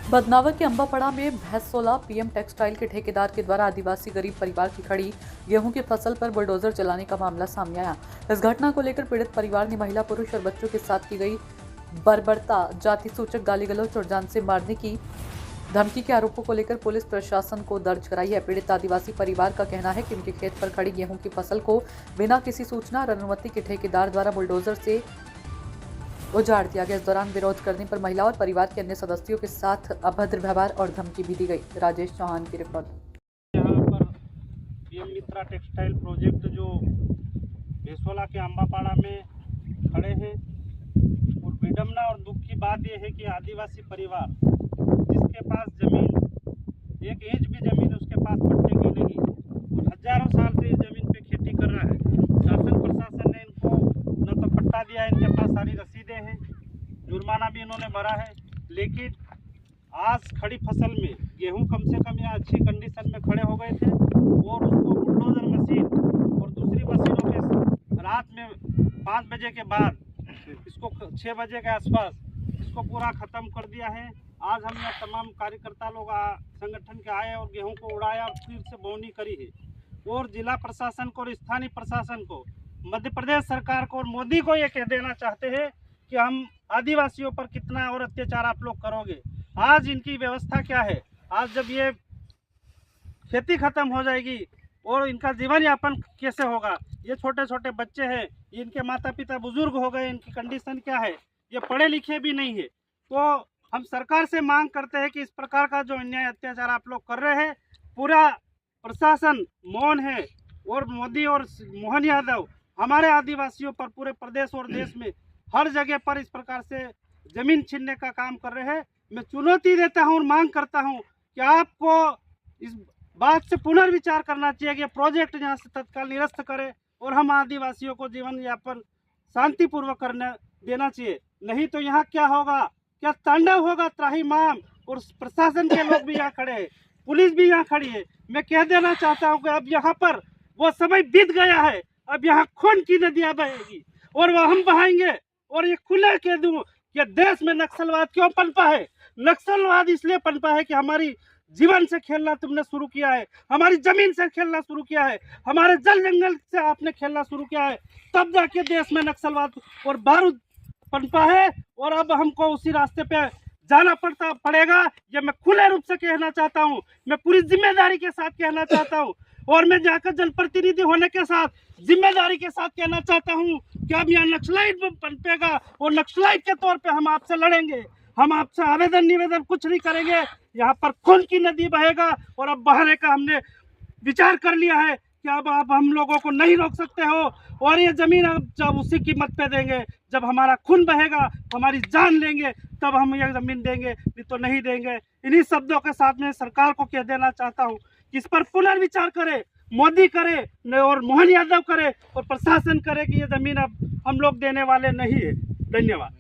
बदनावर के अंबापड़ा में Bhainsola PM textile के ठेकेदार के द्वारा आदिवासी गरीब परिवार की खड़ी गेहूं की फसल पर बुलडोजर चलाने का मामला सामने आया। इस घटना को लेकर पीड़ित परिवार ने महिला, पुरुष और बच्चों के साथ की गई बर्बरता, जाति सूचक गाली गलौज और जान से मारने की धमकी के आरोपों को लेकर पुलिस प्रशासन को दर्ज कराई है। पीड़ित आदिवासी परिवार का कहना है कि उनके खेत पर खड़ी गेहूं की फसल को बिना किसी सूचना और अनुमति के ठेकेदार द्वारा बुलडोजर से उजाड़ दिया गया। इस दौरान विरोध करने पर महिला और परिवार के अन्य सदस्यों के साथ अभद्र व्यवहार और धमकी भी दी गई। राजेश चौहान की रिपोर्ट। यहाँ पर पीएम मित्रा टेक्सटाइल प्रोजेक्ट जो भैंसोला के अंबापाड़ा में खड़े हैं, और विडम्बना और दुख की बात यह है कि आदिवासी परिवार जिसके पास जमीन 1 इंच भी जमीन उसके पास पट्टे की नहीं, और हजारों साल से इस जमीन पे खेती कर रहा है। शासन प्रशासन ने इनको न तो पट्टा दिया है, इनके पास सारी रसीदें हैं, जुर्माना भी इन्होंने भरा है, लेकिन आज खड़ी फसल में गेहूं कम से कम यहाँ अच्छी कंडीशन में खड़े हो गए थे, और उसको बुलडोजर मशीन और दूसरी मशीनों के रात में 5 बजे के बाद इसको 6 बजे के आसपास इसको पूरा ख़त्म कर दिया है। आज हमने तमाम कार्यकर्ता लोग संगठन के आए और गेहूं को उड़ाया और फिर से बोनी करी है, और जिला प्रशासन को और स्थानीय प्रशासन को, मध्य प्रदेश सरकार को और मोदी को ये कह देना चाहते हैं कि हम आदिवासियों पर कितना और अत्याचार आप लोग करोगे। आज इनकी व्यवस्था क्या है? आज जब ये खेती खत्म हो जाएगी और इनका जीवन यापन कैसे होगा? ये छोटे छोटे बच्चे हैं, इनके माता पिता बुजुर्ग हो गए, इनकी कंडीशन क्या है? ये पढ़े लिखे भी नहीं है। तो हम सरकार से मांग करते हैं कि इस प्रकार का जो अन्याय अत्याचार आप लोग कर रहे हैं, पूरा प्रशासन मौन है, और मोदी और मोहन यादव हमारे आदिवासियों पर पूरे प्रदेश और देश में हर जगह पर इस प्रकार से जमीन छीनने का काम कर रहे हैं। मैं चुनौती देता हूं और मांग करता हूं कि आपको इस बात से पुनर्विचार करना चाहिए कि प्रोजेक्ट यहाँ से तत्काल निरस्त करे और हम आदिवासियों को जीवन यापन शांतिपूर्वक करने देना चाहिए। नहीं तो यहाँ क्या होगा, क्या तांडव होगा त्राहिमाम। और प्रशासन के लोग भी यहाँ खड़े हैं, पुलिस भी यहाँ खड़ी है। मैं कह देना चाहता हूँ कि अब यहाँ पर वो समय बीत गया है, अब यहाँ खून की नदियाँ बहेगी और वो हम बहाएंगे। और ये खुले कह दूं कि देश में नक्सलवाद क्यों पनपा है? नक्सलवाद इसलिए पनपा है कि हमारी जीवन से खेलना तुमने शुरू किया है, हमारी जमीन से खेलना शुरू किया है, हमारे जल जंगल से आपने खेलना शुरू किया है, तब जाके देश में नक्सलवाद और बारूद पनपा है। और अब हमको उसी रास्ते पे जाना पड़ेगा। ये मैं खुले रूप से कहना चाहता हूँ, मैं पूरी जिम्मेदारी के साथ कहना चाहता हूँ, और मैं जाकर जनप्रतिनिधि होने के साथ जिम्मेदारी के साथ कहना चाहता हूँ कि अब यहाँ नक्सलाइट पनपेगा और नक्सलाइट के तौर पे हम आपसे लड़ेंगे। हम आपसे आवेदन निवेदन कुछ नहीं करेंगे, यहाँ पर खून की नदी बहेगा। और अब बहाने का हमने विचार कर लिया है कि अब आप हम लोगों को नहीं रोक सकते हो, और ये जमीन अब जब उसी कीमत पे देंगे, जब हमारा खून बहेगा, हमारी जान लेंगे, तब हम ये जमीन देंगे, नहीं तो नहीं देंगे। इन्हीं शब्दों के साथ में सरकार को कह देना चाहता हूँ कि इस पर पुनर्विचार करे, मोदी करे और मोहन यादव करे और प्रशासन करे कि ये जमीन अब हम लोग देने वाले नहीं है। धन्यवाद।